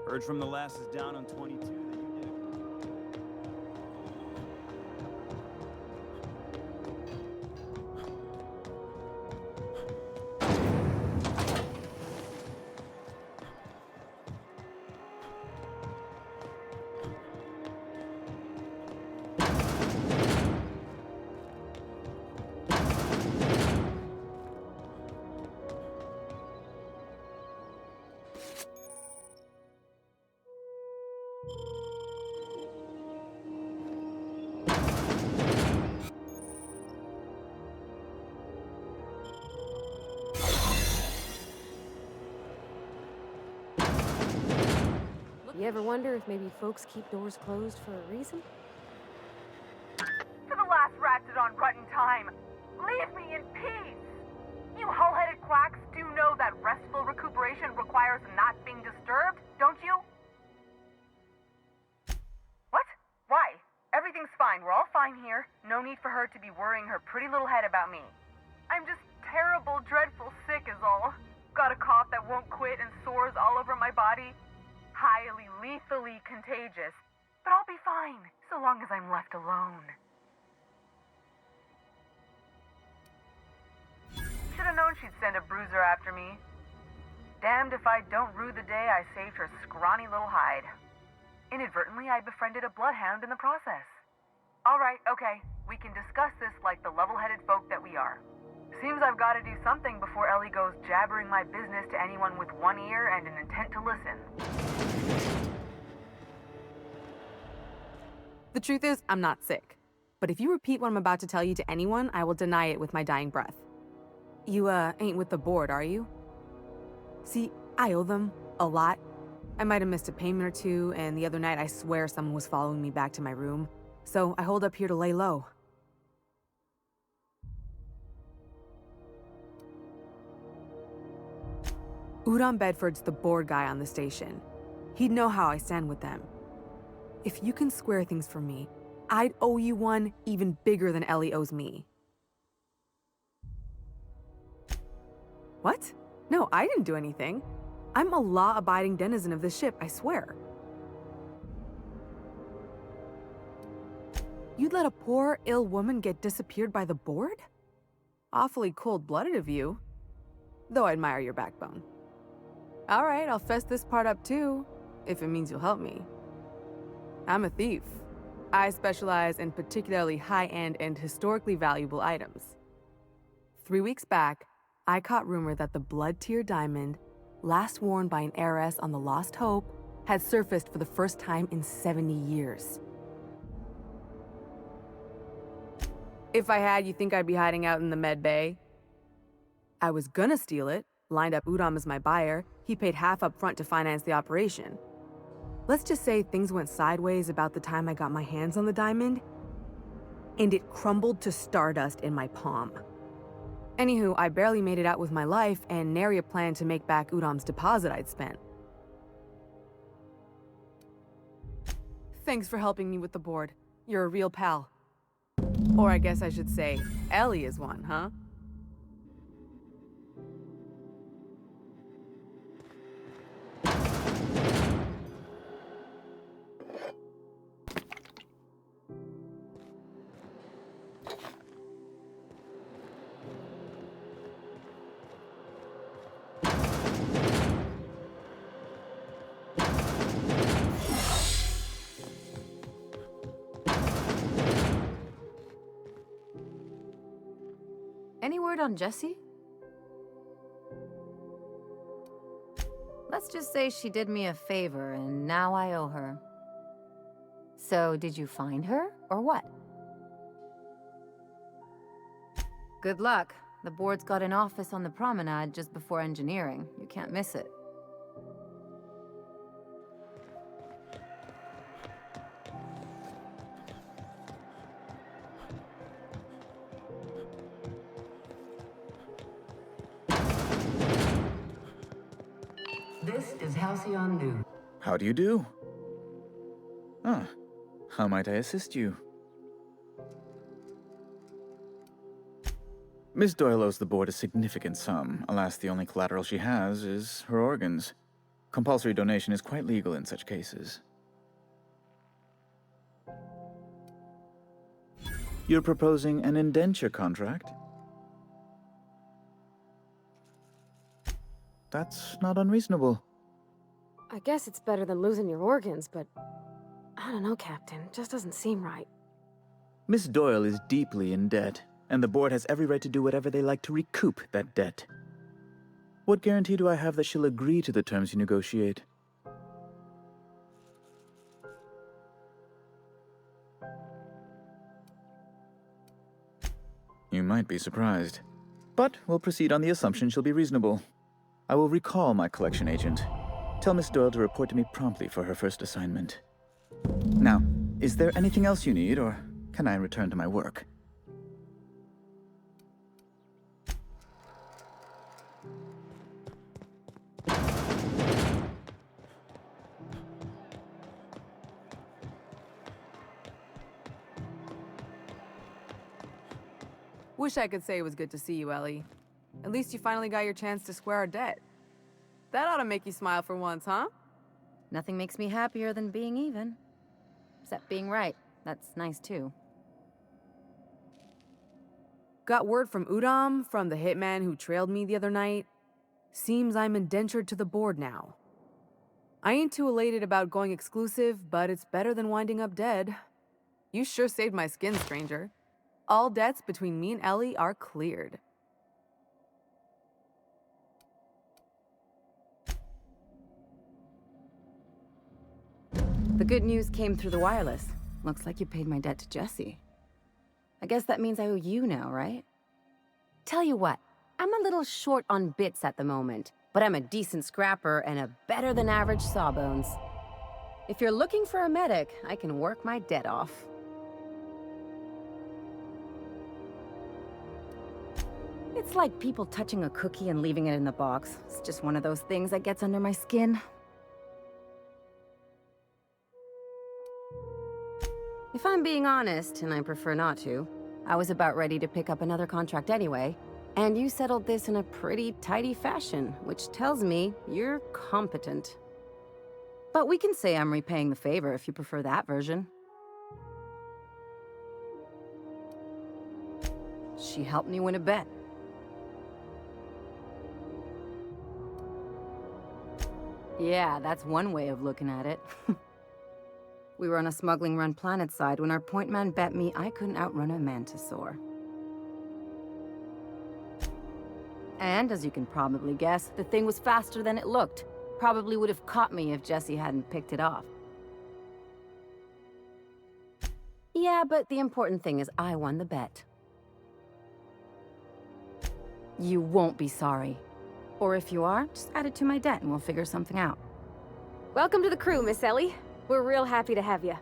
Heard from the lasses down on 22 that you did. You ever wonder if maybe folks keep doors closed for a reason? To the last ratchet on rotten time, leave me in peace! You hull-headed quacks do know that restful recuperation requires not being disturbed, don't you? What? Why? Everything's fine. We're all fine here. No need for her to be worrying her pretty little head about me. I'm just terrible, dreadful sick is all. Got a cough that won't quit and sores all over my body. Highly, lethally contagious. But I'll be fine, so long as I'm left alone. Should've known she'd send a bruiser after me. Damned if I don't rue the day I saved her scrawny little hide. Inadvertently, I befriended a bloodhound in the process. Alright, okay, we can discuss this like the level-headed folk that we are. Seems I've got to do something before Ellie goes jabbering my business to anyone with one ear and an intent to listen. The truth is, I'm not sick. But if you repeat what I'm about to tell you to anyone, I will deny it with my dying breath. You, ain't with the board, are you? See, I owe them a lot. I might have missed a payment or two, and the other night I swear someone was following me back to my room. So I hold up here to lay low. Udon Bedford's the board guy on the station. He'd know how I stand with them. If you can square things for me, I'd owe you one even bigger than Ellie owes me. What? No, I didn't do anything. I'm a law-abiding denizen of this ship, I swear. You'd let a poor, ill woman get disappeared by the board? Awfully cold-blooded of you. Though I admire your backbone. All right, I'll fess this part up too, if it means you'll help me. I'm a thief. I specialize in particularly high-end and historically valuable items. 3 weeks back, I caught rumor that the blood-tier diamond, last worn by an heiress on the Lost Hope, had surfaced for the first time in 70 years. If I had, you think I'd be hiding out in the med bay? I was gonna steal it, lined up Udom as my buyer. He paid half up front to finance the operation. Let's just say things went sideways about the time I got my hands on the diamond, and it crumbled to stardust in my palm. Anywho, I barely made it out with my life, and nary a plan to make back Udom's deposit I'd spent. Thanks for helping me with the board. You're a real pal. Or I guess I should say, Ellie is one, huh? Any word on Jessie? Let's just say she did me a favor, and now I owe her. So, did you find her, or what? Good luck. The board's got an office on the promenade just before engineering. You can't miss it. This is Halcyon News. How do you do? Ah, how might I assist you? Miss Doyle owes the board a significant sum. Alas, the only collateral she has is her organs. Compulsory donation is quite legal in such cases. You're proposing an indenture contract? That's not unreasonable. I guess it's better than losing your organs, but I don't know, Captain. It just doesn't seem right. Miss Doyle is deeply in debt, and the board has every right to do whatever they like to recoup that debt. What guarantee do I have that she'll agree to the terms you negotiate? You might be surprised. But we'll proceed on the assumption she'll be reasonable. I will recall my collection agent. Tell Miss Doyle to report to me promptly for her first assignment. Now, is there anything else you need, or can I return to my work? Wish I could say it was good to see you, Ellie. At least you finally got your chance to square our debt. That ought to make you smile for once, huh? Nothing makes me happier than being even. Except being right. That's nice, too. Got word from Udom, from the hitman who trailed me the other night. Seems I'm indentured to the board now. I ain't too elated about going exclusive, but it's better than winding up dead. You sure saved my skin, stranger. All debts between me and Ellie are cleared. The good news came through the wireless. Looks like you paid my debt to Jesse. I guess that means I owe you now, right? Tell you what, I'm a little short on bits at the moment, but I'm a decent scrapper and a better-than-average sawbones. If you're looking for a medic, I can work my debt off. It's like people touching a cookie and leaving it in the box. It's just one of those things that gets under my skin. If I'm being honest, and I prefer not to, I was about ready to pick up another contract anyway, and you settled this in a pretty tidy fashion, which tells me you're competent. But we can say I'm repaying the favor if you prefer that version. She helped me win a bet. Yeah, that's one way of looking at it. We were on a smuggling run planetside when our point man bet me I couldn't outrun a mantisaur. And, as you can probably guess, the thing was faster than it looked. Probably would have caught me if Jesse hadn't picked it off. Yeah, but the important thing is I won the bet. You won't be sorry. Or if you are, just add it to my debt and we'll figure something out. Welcome to the crew, Miss Ellie. We're real happy to have you.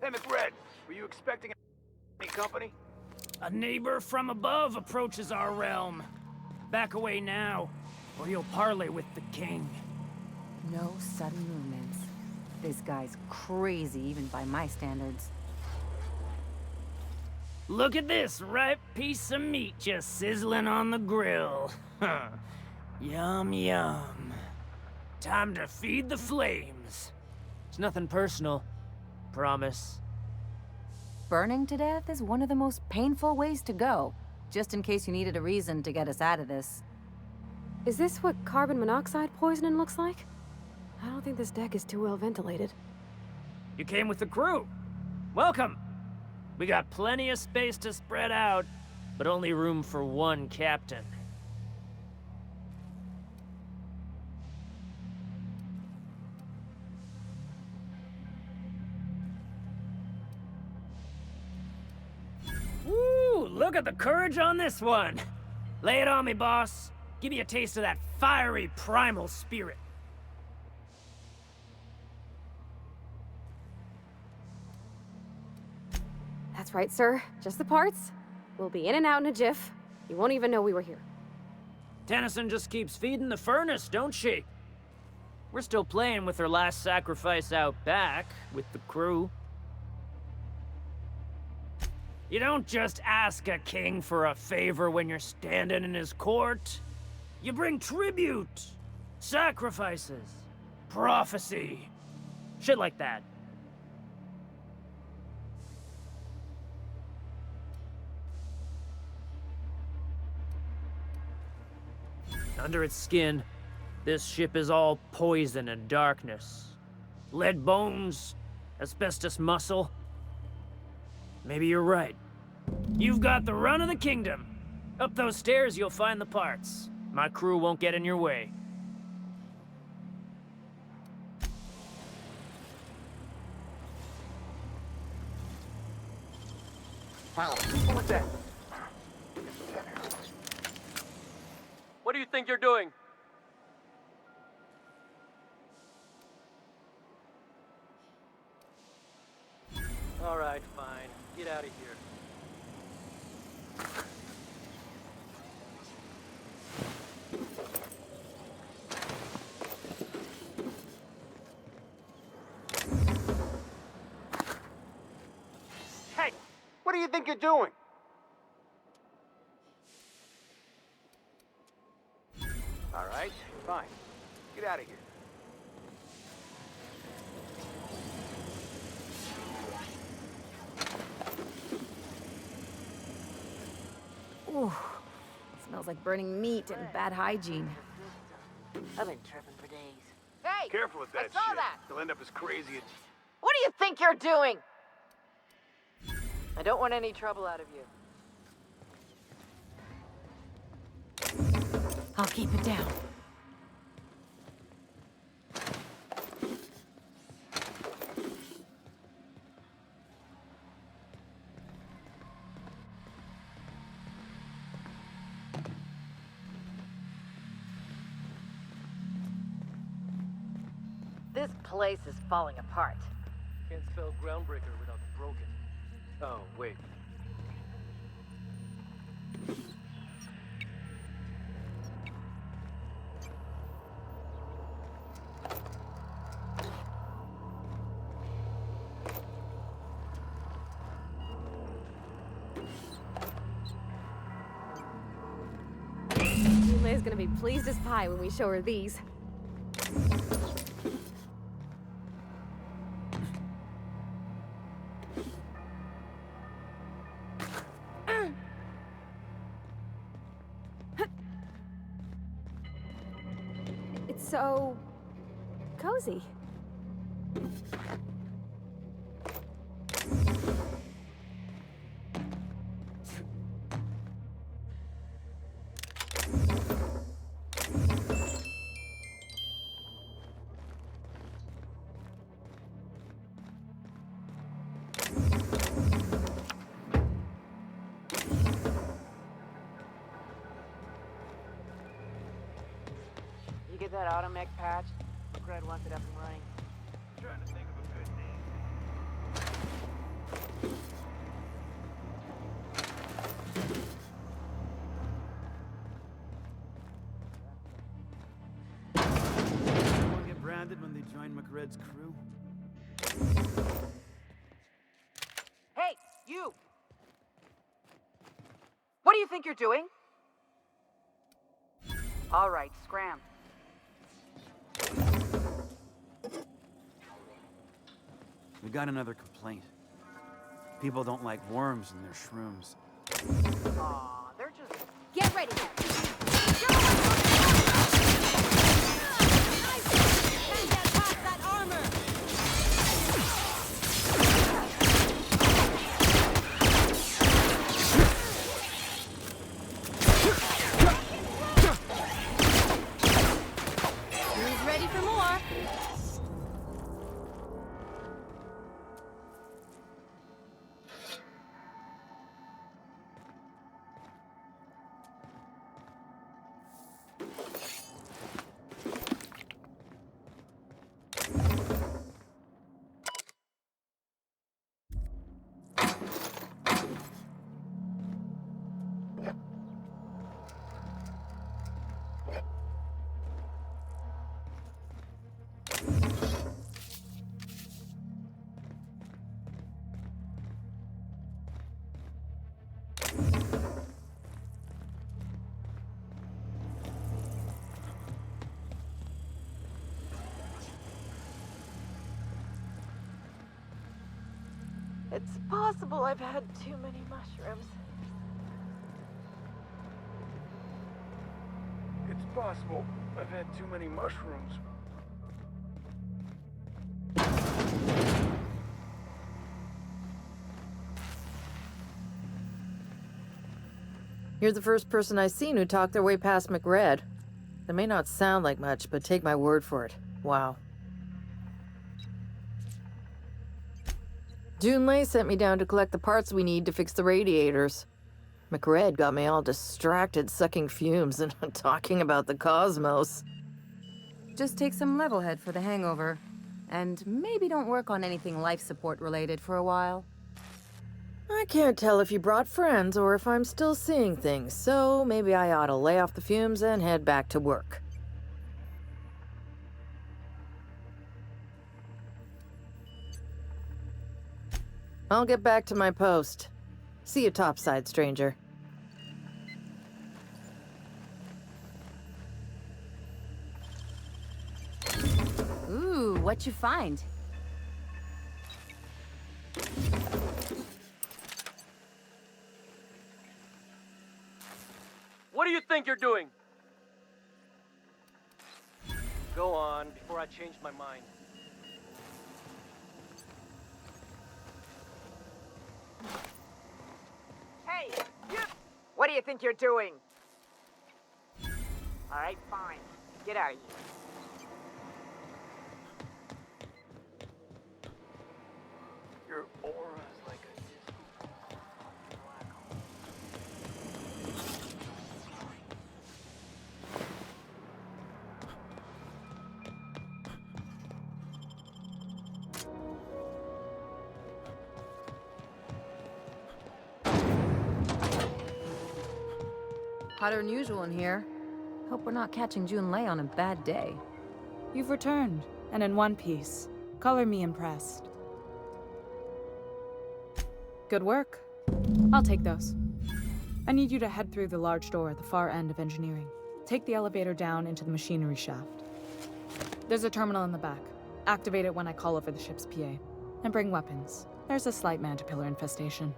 Hey, McRed, were you expecting any company? A neighbor from above approaches our realm. Back away now, or you'll parley with the king. No sudden movements. This guy's crazy, even by my standards. Look at this ripe piece of meat just sizzling on the grill. Yum, yum. Time to feed the flames. It's nothing personal. Promise. Burning to death is one of the most painful ways to go, just in case you needed a reason to get us out of this. Is this what carbon monoxide poisoning looks like? I don't think this deck is too well ventilated. You came with the crew. Welcome. We got plenty of space to spread out, but only room for one captain. Look at the courage on this one. Lay it on me, boss. Give me a taste of that fiery primal spirit. That's right, sir. Just the parts. We'll be in and out in a jiff. You won't even know we were here. Tennyson just keeps feeding the furnace, don't she? We're still playing with her last sacrifice out back, with the crew. You don't just ask a king for a favor when you're standing in his court. You bring tribute, sacrifices, prophecy, shit like that. Under its skin, this ship is all poison and darkness. Lead bones, asbestos muscle. Maybe you're right. You've got the run of the kingdom. Up those stairs, you'll find the parts. My crew won't get in your way. What's that? What do you think you're doing? All right, fine. Get out of here. Hey, what do you think you're doing? All right, fine. Get out of here. Ooh, smells like burning meat and bad hygiene. I've been tripping for days. Hey! Careful with that I saw shit. that! You'll end up as crazy as... What do you think you're doing? I don't want any trouble out of you. I'll keep it down. This place is falling apart. Can't spell Groundbreaker without broken. Oh, wait. Lay's gonna be pleased as pie when we show her these. It's so cozy. You get that automech patch? Greg wants it up and running. Trying to think of a good name. Anyone get branded when they join McRed's crew? Hey, you! What do you think you're doing? All right, scram. We got another complaint. People don't like worms in their shrooms. Aw, they're just... Get ready! Who's ready for more? It's possible I've had too many mushrooms. It's possible I've had too many mushrooms. You're the first person I've seen who talked their way past McRed. They may not sound like much, but take my word for it. Wow. Junlei sent me down to collect the parts we need to fix the radiators. McRed got me all distracted sucking fumes and talking about the cosmos. Just take some level head for the hangover. And maybe don't work on anything life support related for a while. I can't tell if you brought friends or if I'm still seeing things, so maybe I ought to lay off the fumes and head back to work. I'll get back to my post. See you topside, stranger. Ooh, what you find? What do you think you're doing? Go on, before I change my mind. Hey, you! What do you think you're doing? Alright, fine. Get out of here. Your aura's like a disco black hole. Hotter than usual in here. Hope we're not catching Junlei on a bad day. You've returned, and in one piece. Color me impressed. Good work. I'll take those. I need you to head through the large door at the far end of engineering. Take the elevator down into the machinery shaft. There's a terminal in the back. Activate it when I call over the ship's PA. And bring weapons. There's a slight mantipillar infestation.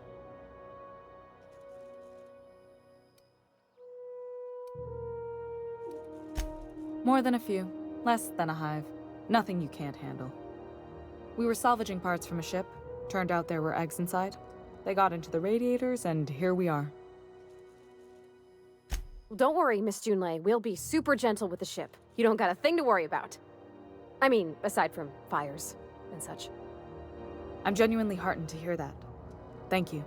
More than a few. Less than a hive. Nothing you can't handle. We were salvaging parts from a ship. Turned out there were eggs inside. They got into the radiators, and here we are. Well, don't worry, Miss Junlei. We'll be super gentle with the ship. You don't got a thing to worry about. I mean, aside from fires and such. I'm genuinely heartened to hear that. Thank you.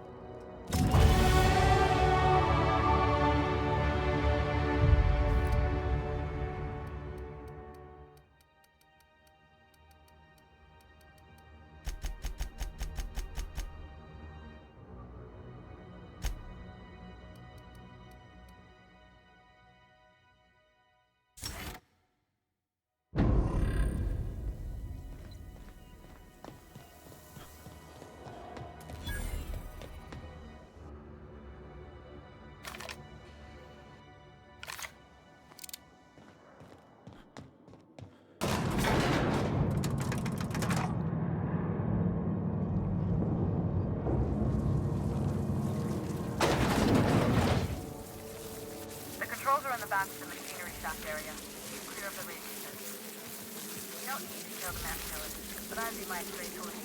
Back to the machinery shaft area. Keep clear of the radiators. You don't need to kill the mantillae, but I'd be my straight towards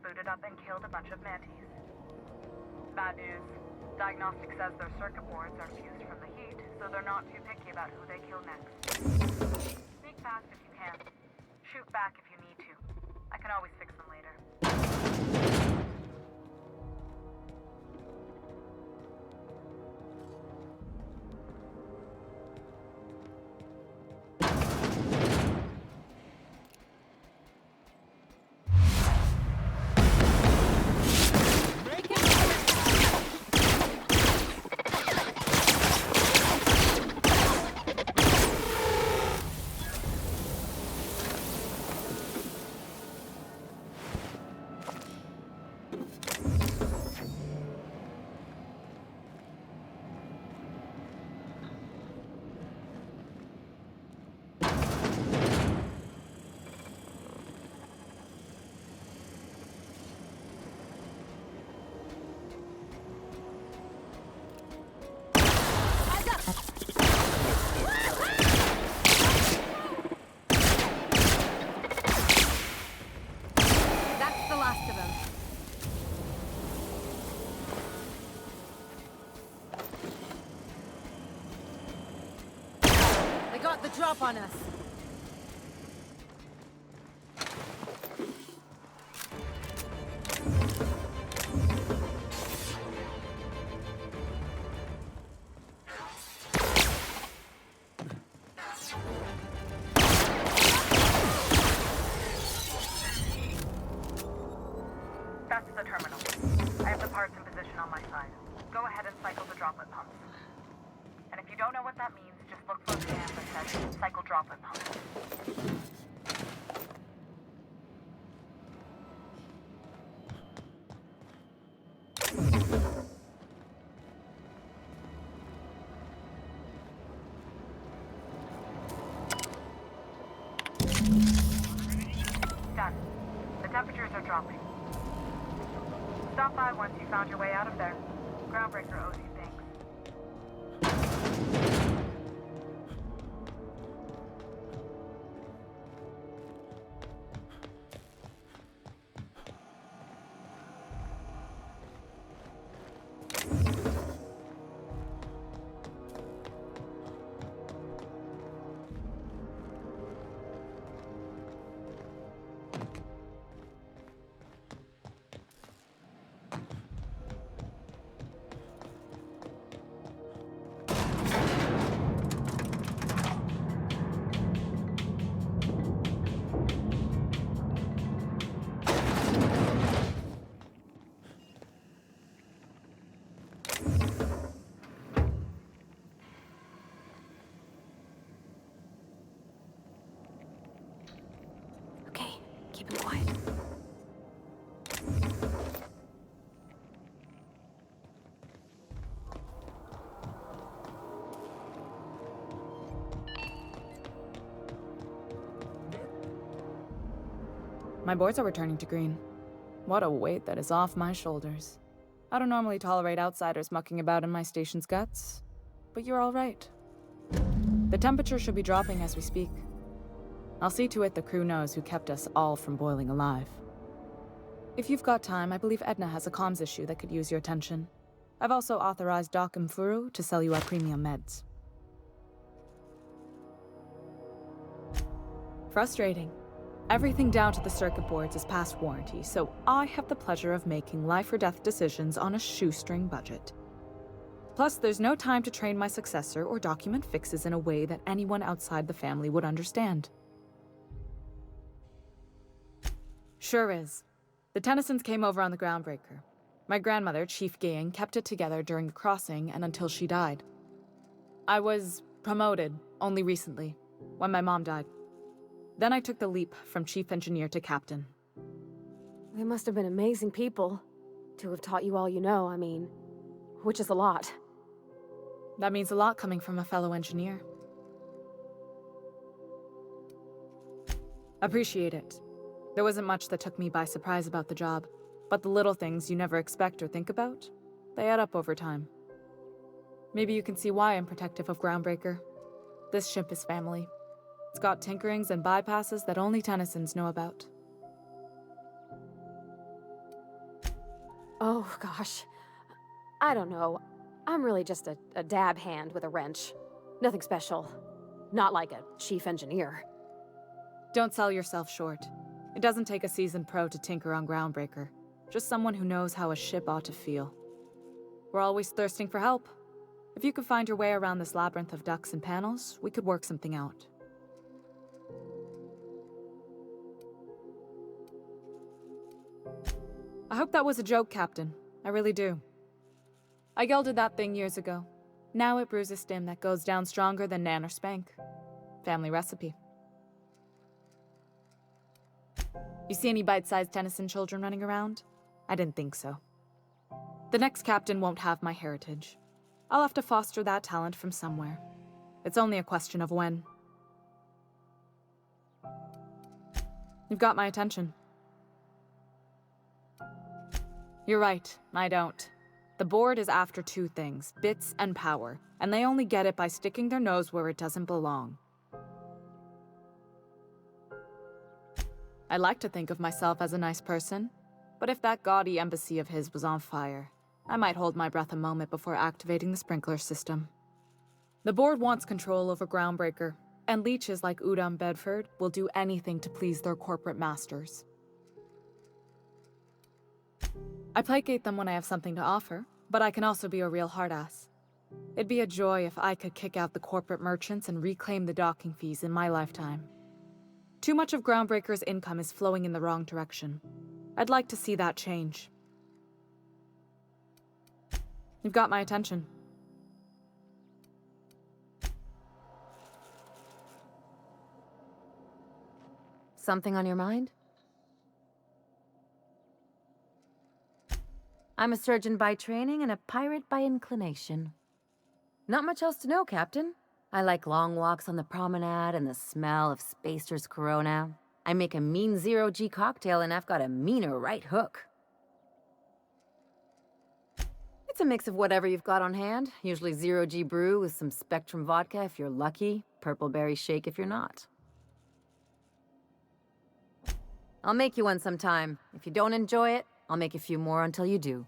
booted up and killed a bunch of mantis. Bad news. Diagnostic says their circuit boards are fused from the heat, so so they're not too picky about who they kill next. Sneak fast if you can. Shoot back if you need to. I can always fix them later. The drop on us. That's the terminal. I have the parts in position on my side. Go ahead and cycle the droplet pumps. And if you don't know what that means, just look for the command that says cycle droplet pumps. Done. The temperatures are dropping. Stop by once you found your way out of there. Groundbreaker owes you thanks. Keep it quiet. My boards are returning to green. What a weight that is off my shoulders. I don't normally tolerate outsiders mucking about in my station's guts, but you're all right. The temperature should be dropping as we speak. I'll see to it the crew knows who kept us all from boiling alive. If you've got time, I believe Edna has a comms issue that could use your attention. I've also authorized Doc and Furu to sell you our premium meds. Frustrating. Everything down to the circuit boards is past warranty, so I have the pleasure of making life or death decisions on a shoestring budget. Plus, there's no time to train my successor or document fixes in a way that anyone outside the family would understand. Sure is. The Tennysons came over on the Groundbreaker. My grandmother, Chief Gayan, kept it together during the crossing and until she died. I was promoted only recently, when my mom died. Then I took the leap from chief engineer to captain. They must have been amazing people to have taught you all you know, I mean, which is a lot. That means a lot coming from a fellow engineer. Appreciate it. There wasn't much that took me by surprise about the job, but the little things you never expect or think about, they add up over time. Maybe you can see why I'm protective of Groundbreaker. This ship is family. It's got tinkerings and bypasses that only Tennysons know about. Oh, gosh. I don't know. I'm really just a dab hand with a wrench. Nothing special. Not like a chief engineer. Don't sell yourself short. It doesn't take a seasoned pro to tinker on Groundbreaker. Just someone who knows how a ship ought to feel. We're always thirsting for help. If you could find your way around this labyrinth of ducts and panels, we could work something out. I hope that was a joke, Captain. I really do. I gelded that thing years ago. Now it brews a stim that goes down stronger than Nan or Spank. Family recipe. You see any bite-sized Tennyson children running around? I didn't think so. The next captain won't have my heritage. I'll have to foster that talent from somewhere. It's only a question of when. You've got my attention. You're right, I don't. The board is after two things, bits and power, and they only get it by sticking their nose where it doesn't belong. I like to think of myself as a nice person, but if that gaudy embassy of his was on fire, I might hold my breath a moment before activating the sprinkler system. The board wants control over Groundbreaker, and leeches like Udom Bedford will do anything to please their corporate masters. I placate them when I have something to offer, but I can also be a real hard-ass. It'd be a joy if I could kick out the corporate merchants and reclaim the docking fees in my lifetime. Too much of Groundbreaker's income is flowing in the wrong direction. I'd like to see that change. You've got my attention. Something on your mind? I'm a surgeon by training and a pirate by inclination. Not much else to know, Captain. I like long walks on the promenade and the smell of Spacer's Corona. I make a mean zero-G cocktail and I've got a meaner right hook. It's a mix of whatever you've got on hand. Usually zero-G brew with some Spectrum vodka if you're lucky, purple berry shake if you're not. I'll make you one sometime. If you don't enjoy it, I'll make a few more until you do.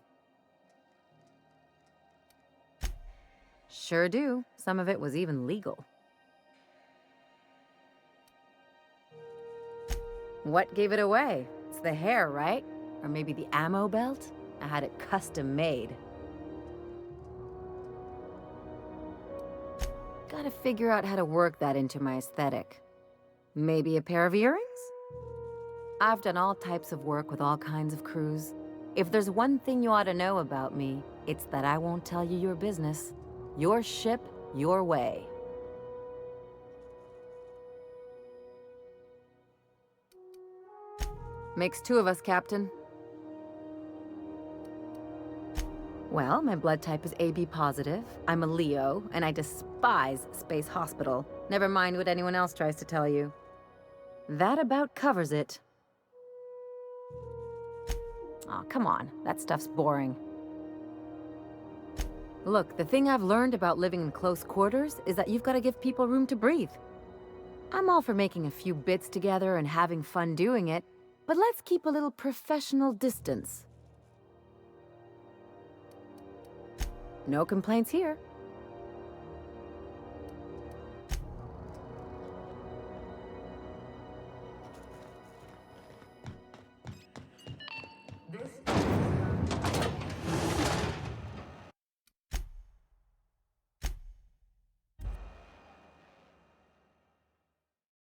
Sure do. Some of it was even legal. What gave it away? It's the hair, right? Or maybe the ammo belt? I had it custom made. Gotta figure out how to work that into my aesthetic. Maybe a pair of earrings? I've done all types of work with all kinds of crews. If there's one thing you ought to know about me, it's that I won't tell you your business. Your ship, your way. Makes two of us, Captain. Well, my blood type is AB positive. I'm a Leo, and I despise Space Hospital. Never mind what anyone else tries to tell you. That about covers it. Aw, come on. That stuff's boring. Look, the thing I've learned about living in close quarters is that you've got to give people room to breathe. I'm all for making a few bits together and having fun doing it, but let's keep a little professional distance. No complaints here.